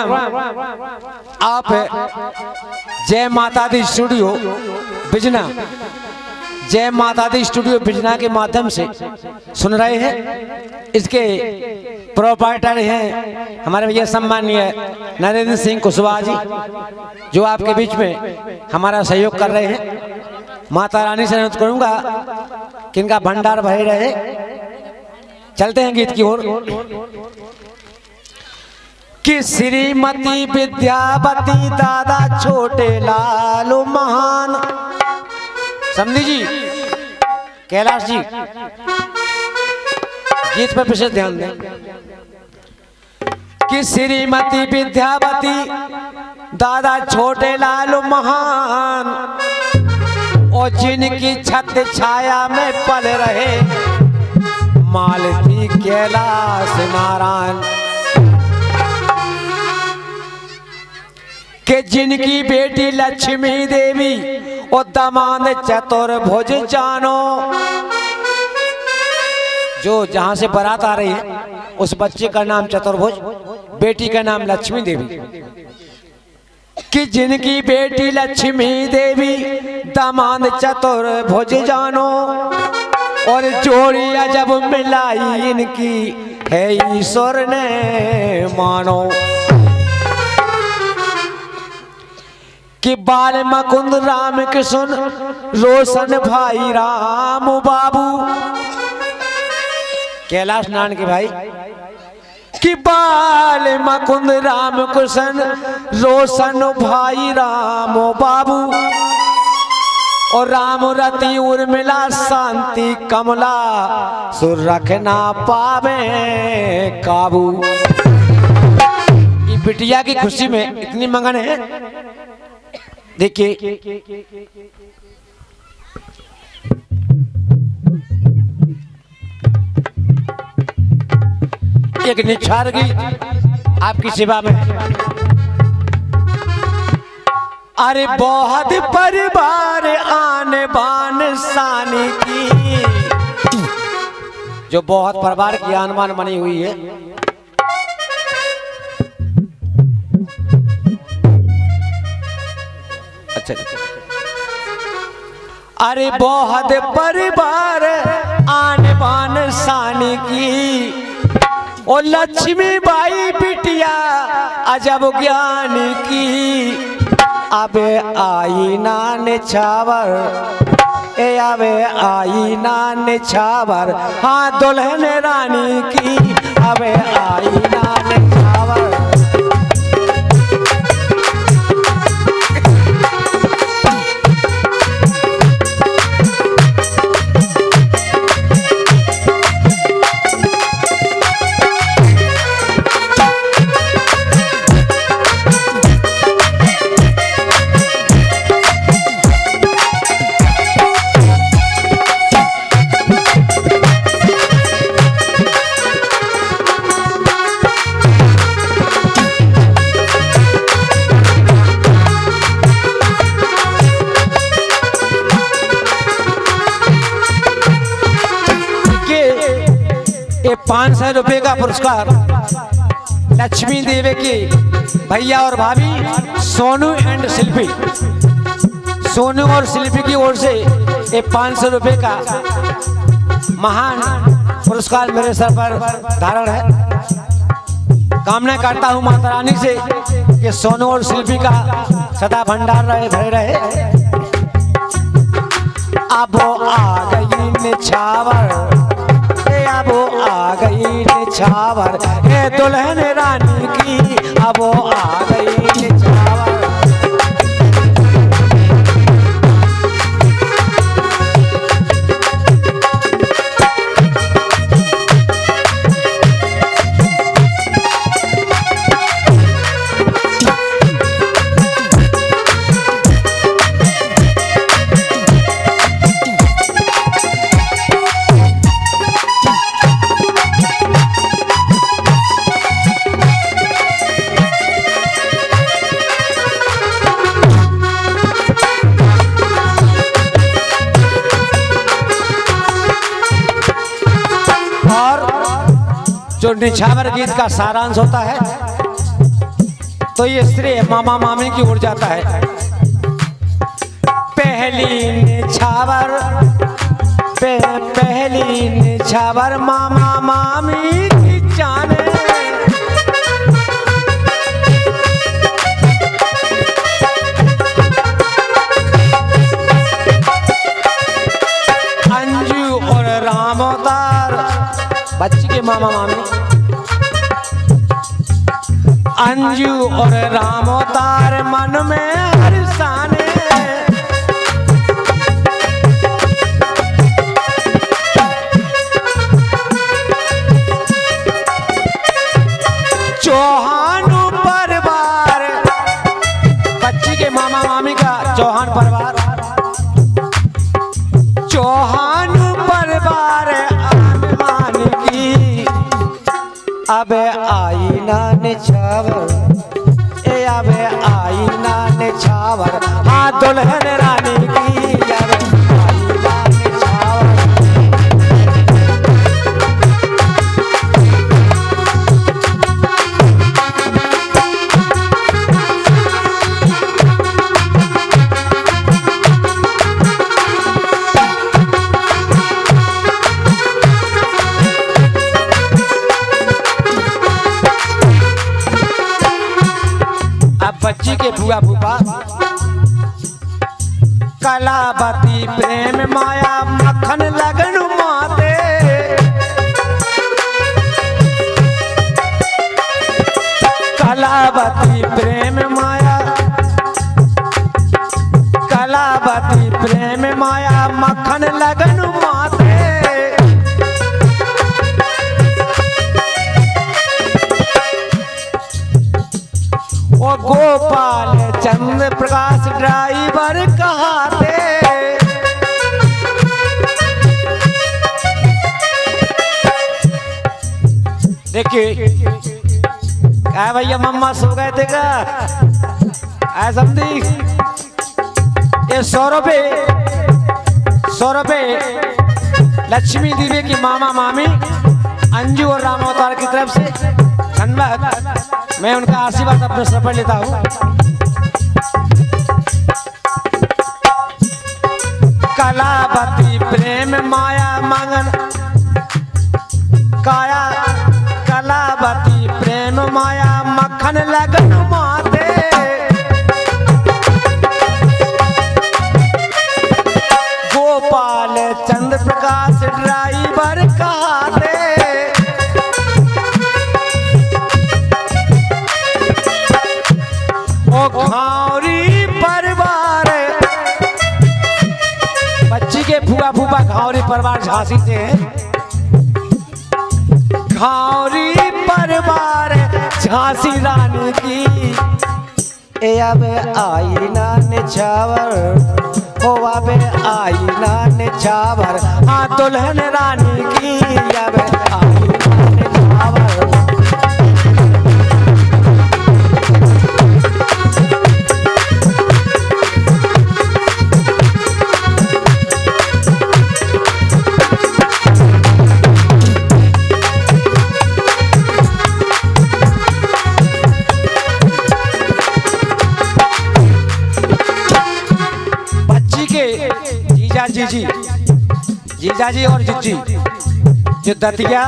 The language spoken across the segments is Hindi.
प्रोग्राम आप जय माता दी स्टूडियो बिजना, जय माता दी स्टूडियो बिजना के माध्यम से सुन रहे हैं। इसके प्रोप्राइटर हैं हमारे भैया सम्मानीय नरेंद्र सिंह कुशवाहा जी, जो आपके बीच में हमारा सहयोग कर रहे हैं। माता रानी से अनुरोध करूंगा कि इनका भंडार भरे रहे। चलते हैं गीत की ओर। कि श्रीमती विद्यावती दादा छोटे लालू महान, समझी जी, कैलाश जी, गीत पर विशेष ध्यान दें। कि श्रीमती विद्यावती दादा छोटे लालू महान, और जिनकी छत छाया में पल रहे मालती कैलाश नारायण, कि जिनकी बेटी लक्ष्मी देवी और दामाद चतुर्भुज जानो, जो जहां से बारात आ रही है उस बच्चे का नाम चतुर्भुज, बेटी का नाम लक्ष्मी देवी। कि जिनकी बेटी लक्ष्मी देवी दामाद चतुर्भुज जानो, और जोड़िया जब मिलाई इनकी है ईश्वर ने मानो। कि बाल मुकुंद राम कृष्ण रोशन भाई राम बाबू, कैलाश नारायण के भाई। कि बाल मुकुंद राम कृष्ण रोशन भाई राम बाबू, और राम रति उर्मिला शांति कमला सुर रखना पावे काबू। ये बिटिया की खुशी में इतनी मगन है। देखिए एक निछार गीत आपकी सेवा में। अरे बहुत परिवार आने बान सानी की, जो बहुत परिवार की आन बान बनी हुई है। अच्छा, अरे बहुत परिवार आने बान सानी की, और लक्ष्मी बाई बिटिया अजब ज्ञानी की। अबे आई ना निछावर, ए अबे आई ना निछावर, हाँ दुल्हन रानी की। अबे आई ना निछावर, ये 500 रुपए का पुरस्कार लक्ष्मी देवी की भैया और भाभी सोनू एंड शिल्पी, सोनू और शिल्पी की ओर से ये 500 रुपए का महान पुरस्कार मेरे सर पर धारण है। कामना करता हूँ माता रानी से कि सोनू और शिल्पी का सदा भंडार रहे भरे रहे। अब आ गई निछावर, अब आ गई निछावर, हे दुल्हन रानी की। अब आ गई निछावर, जो निछावर गीत का सारांश होता है तो ये श्रेय मामा मामी की ओर जाता है। पहली निछावर पहली निछावर मामा मामी की जाने, अंजू और राम अवतार बच्ची के मामा मामी, अंजू और राम अवतार मन में हर्षाने, चौहान परिवार बच्ची के मामा मामी का चौहान परिवार, चौहान परिवार अभिमान की अब आई ना निछावर, ए अब आई ना निछावर, हाँ दुल्हन रानी की अब आई ना निछावर। बच्ची के फुआ फूफा कलावती प्रेम माया मक्खन लगन माते, कलावती प्रेम माया, कलावती प्रेम माया मक्खन लगन माते, ओ गोपाल चंद्र प्रकाश ड्राइवर कहाते, देखिए क्या भैया मम्मा सो गए थे क्या? समझी ये 100 रुपये लक्ष्मी देवी की मामा मामी अंजू और राम अवतार की तरफ से धन्यवाद। मैं उनका आशीर्वाद अपने सर पर लेता हूँ। कलावती प्रेम माया मंगन काया, कलावती प्रेम माया मक्खन लगन माते, गोपाल चंद्र प्रकाश ड्राइवर कहाते, ओ घावरी परिवार बच्ची के फुआ फूफा घावरी परिवार झांसी से है। घावरी परिवार झांसी रानी की ए अब आई ना निछावर, ओ अब आई ना निछावर, हाँ दुल्हन रानी की अब आई ना निछावर। जीजा जी और जीजी जो दतिया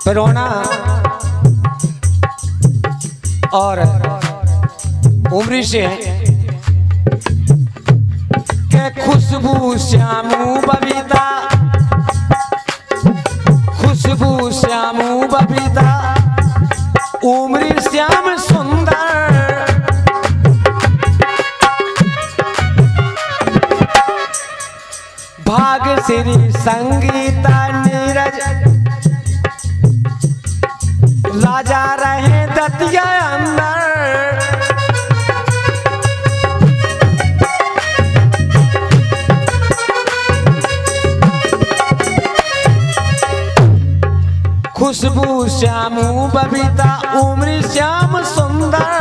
पिरोना और उमरी से हैं के खुशबू श्यामू बबीता, खुशबू श्यामू बबीता उमरी श्याम सुंदर, भाग श्री संगीता नीरज राजा रहे दतिया अंदर, खुशबू श्यामू बबीता उमरी श्याम सुंदर,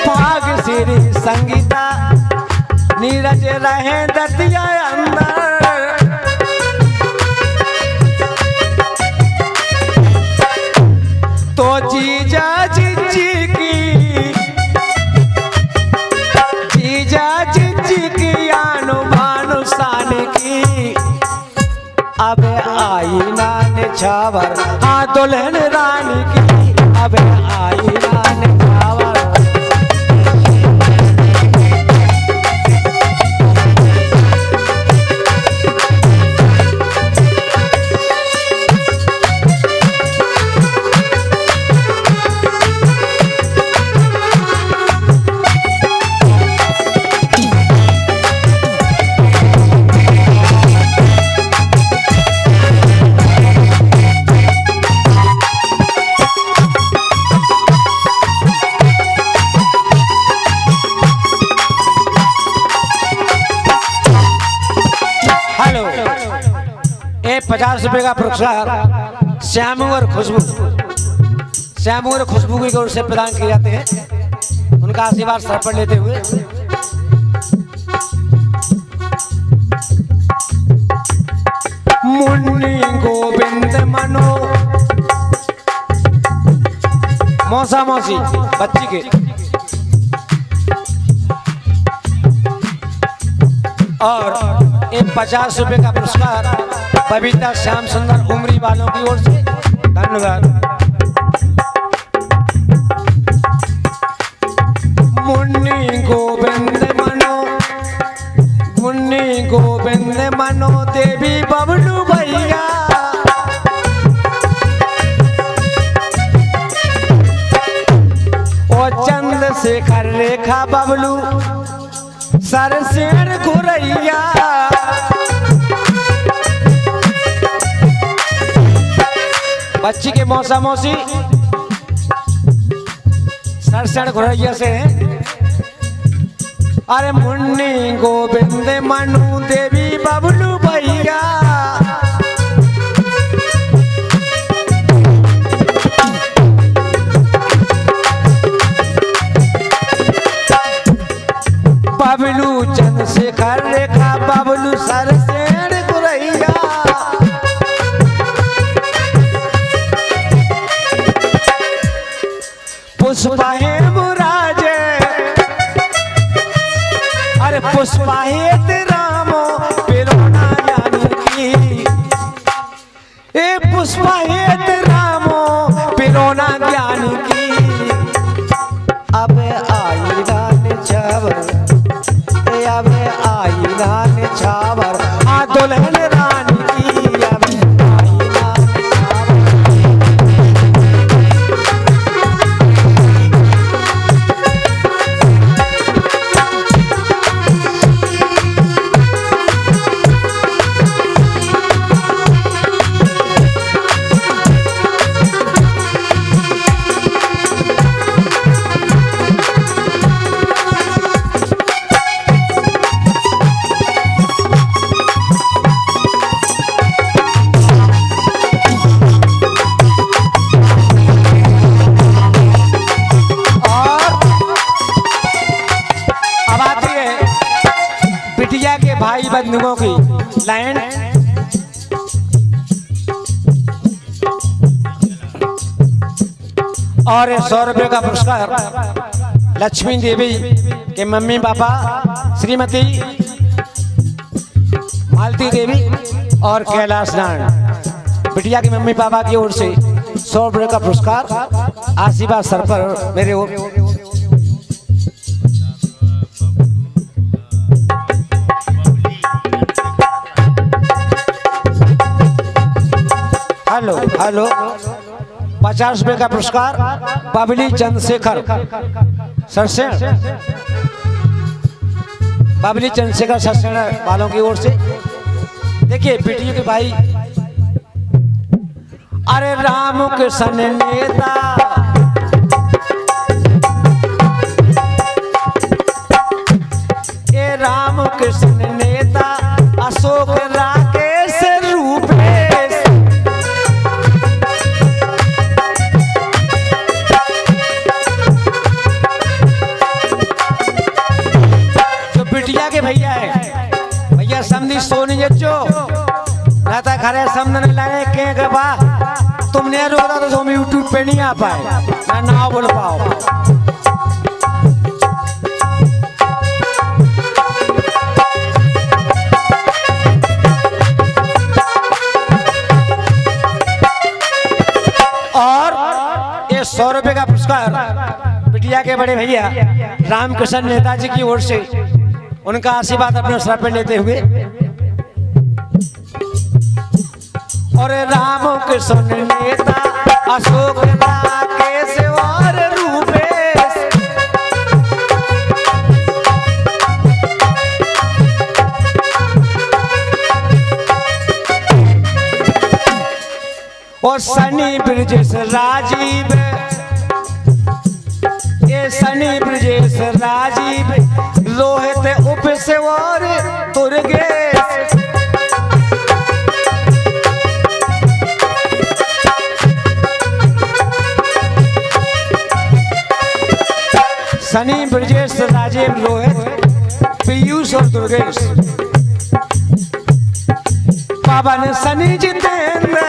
भाग श्री संगीता नीरज रहे दतिया अंदर, आई ना निछावर, हाँ दुल्हन रानी की अब आई ना निछावर। हेलो, ये 50 रुपए का पुरस्कार श्यामू और खुशबू, श्यामू और खुशबू की ओर से प्रदान किए जाते हैं। उनका आशीर्वाद सर पर लेते हुए मुन्नी गोविंद मनो, मौसा मौसी बच्ची के, और एक 50 रुपए का पुरस्कार बबीता श्याम सुंदर उमरी वालों की ओर से। धन्यवाद। मुन्नी गोविंद मनो, मुन्नी गोविंद मनो देवी बबलू भैया, ओ चंद्रशेखर रेखा बबलू सरसेन घुरैया, बच्ची के मौसा मौसी सरसेन घुरैया से हैं। अरे मुन्नी गोविंद मनु देवी बबलू भैया, बबलू चंद्रशेखर रेखा बबलू सरसेन घुरैया, पुष्पा है मुराजे, अरे पुष्पा है रामो पिरोना जानकी, ए पुष्पा है रामो पिरोना जानकी, अब आई रान छावर, अब आई रान छावर, आ दुल्हन रानी की अब आई रान छावर। भाई बंधुओं की लाइन, और 100 रुपए का पुरस्कार लक्ष्मी देवी के मम्मी पापा श्रीमती मालती देवी और कैलाश नारायण, बिटिया के मम्मी पापा की ओर से 100 रुपए का पुरस्कार आशीर्वाद सर पर मेरे ओर। हेलो हेलो, 50 रुपए का पुरस्कार बबली चंद्रशेखर सरसेन, बबली चंद्रशेखर सरसेन वालों की ओर से। देखिए बेटियों के भाई, अरे राम कृष्ण नेता, ए राम कृष्ण नेता अशोक राकेश रूपेश, जो बिटिया के भैया है, भैया समझी सोनी जो रहता खरे समझने लगे के बा तुमने रोका तो हम यूट्यूब पे नहीं आ पाए, मैं ना बोल पाओ। 100 रुपए का पुरस्कार बिटिया के बड़े भैया रामकृष्ण नेताजी की ओर से उनका आशीर्वाद अपने सर पर लेते हुए। और रामकृष्ण नेता अशोक राकेश और रूपेश और सनी ब्रजेश राजीव, ये सनी ब्रजेश राजीव लोहित उपसे और दुर्गेश। सनी ब्रजेश राजीव लोहित पीयूष और दुर्गेश। पवन सनी जितेंद्र,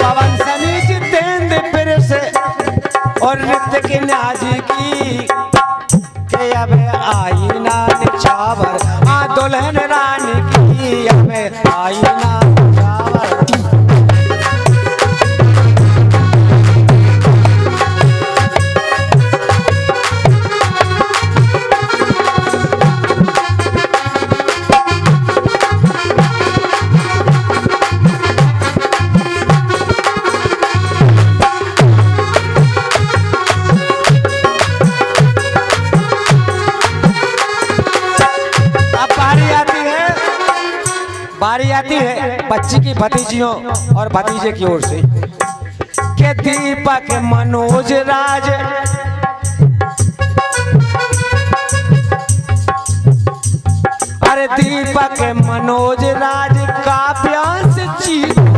पवन सनी जितेंद्र फिर से और ऋतिक न्याजी की के अब आई ना निछावर। हाँ दुल्हन रानी की अब आई ना निछावर। बारी आती है बच्ची की भतीजियों और भतीजे की ओर से के दीपक मनोज राज, अरे दीपक मनोज राज काव्यांश चीकू।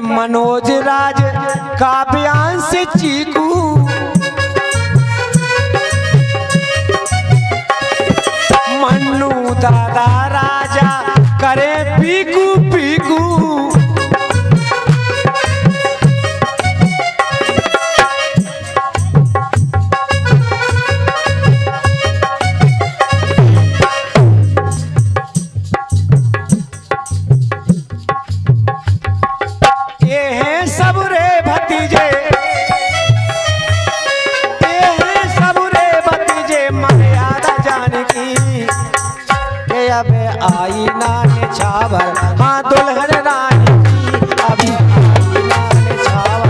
मनोज राज काव्यांश चीकू, मन्नू दादा राजा करे पीकू पीकू। आई ना निछावर। हाँ दुल्हन रानी की अभी आई ना निछावर।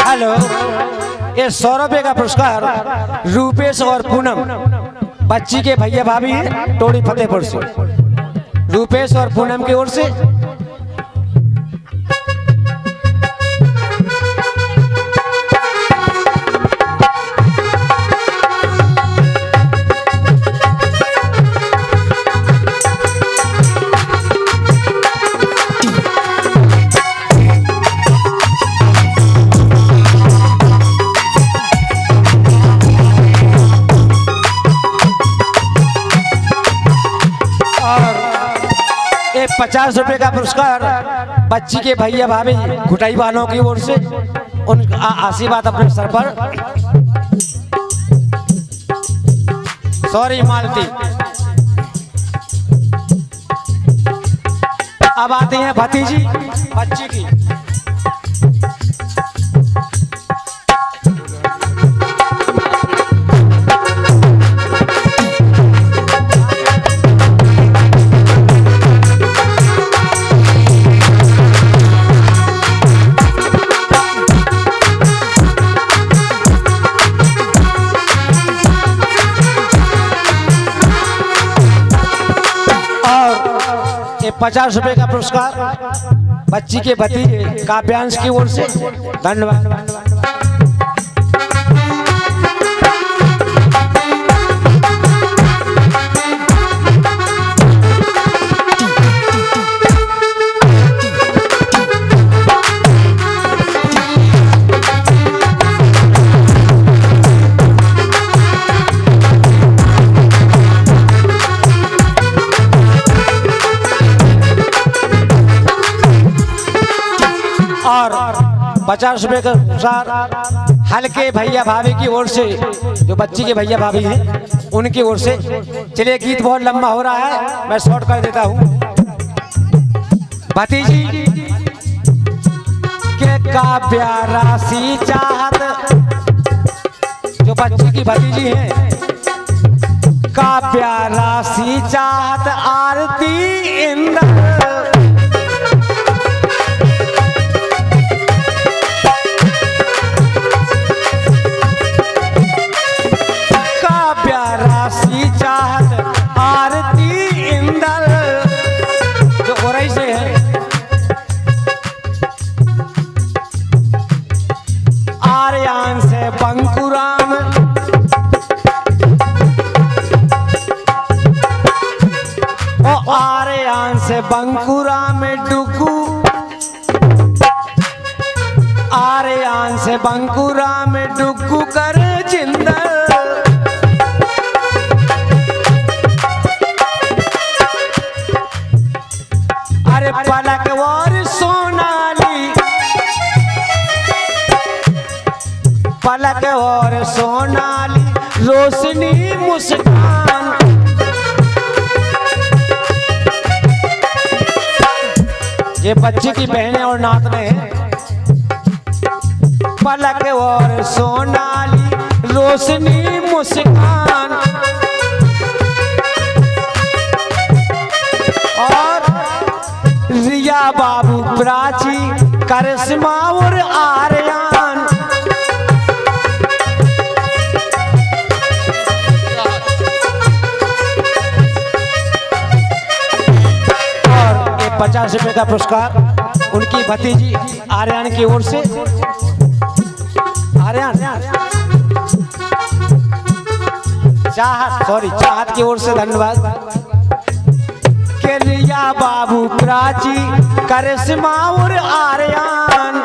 हेलो, ये 100 रुपए का पुरस्कार रूपेश और पूनम बच्ची के भैया भाभी हैं टोड़ी फतेहपुर से, रूपेश और पूनम की ओर से। और 50 रुपए का पुरस्कार बच्ची के भैया भाभी घुटाई वालों की ओर से उन आशीर्वाद अपने सर पर। सॉरी मालती। अब आती हैं भतीजी बच्ची की। ये 50 रुपए का पुरस्कार बच्ची के भतीजे काव्यांश की ओर से। धन्यवाद। और 50 रुपए का पुरस्कार हल्के भैया भाभी की ओर से, जो बच्ची के भैया भाभी हैं उनकी ओर से। चलिए गीत बहुत लंबा हो रहा है, मैं शॉर्ट कर देता हूँ। भतीजी के का प्यारा सी चाहत, जो बच्ची की भतीजी है, का प्यारा सी चाहत आरती इंद्र, का प्यारा सी चाहत आरती इंद्र, जो ओरई से है। आर्यान से बंकुराम, आर्यान से बंकुरा में डुकू, आर्यान से बंकुरा में डुकू कर जिंदर, अरे पलक और सोनाली, पलक और सोनाली रोशनी मुस्कान, ये बच्ची की बहनें और नातने हैं। पलक और सोनाली रोशनी मुस्कान, और रिया बाबू प्राची करिश्मा और आर्यन, और ये 50 रुपए का पुरस्कार उनकी भतीजी आर्यन की ओर से। आर्यन चाहत की ओर से धन्यवाद। के रिया बाबू प्राची करिश्मा और आर्यन,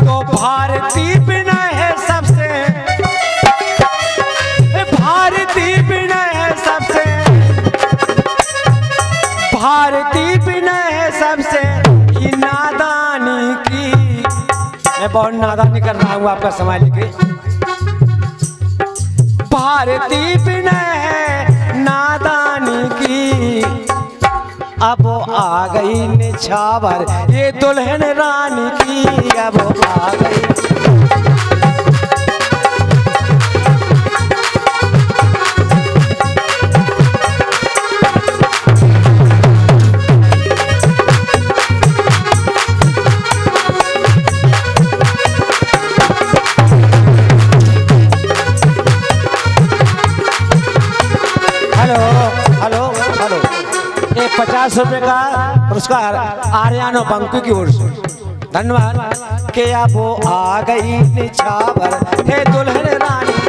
तो भारती विनय है सबसे, भारती विनय है सबसे, भारती विनय है सबसे, ये नादानी की, मैं बहुत नादानी कर रहा हूँ आपका समय लेके। भारती विनय है नादानी की, अब आ गई निछावर ये दुल्हन रानी की, अब आ गई। हेलो 50 रुपए का पुरस्कार आर्यन और बंकू की ओर से धन्यवाद। के अब आ गई निछावर हे दुल्हन रानी।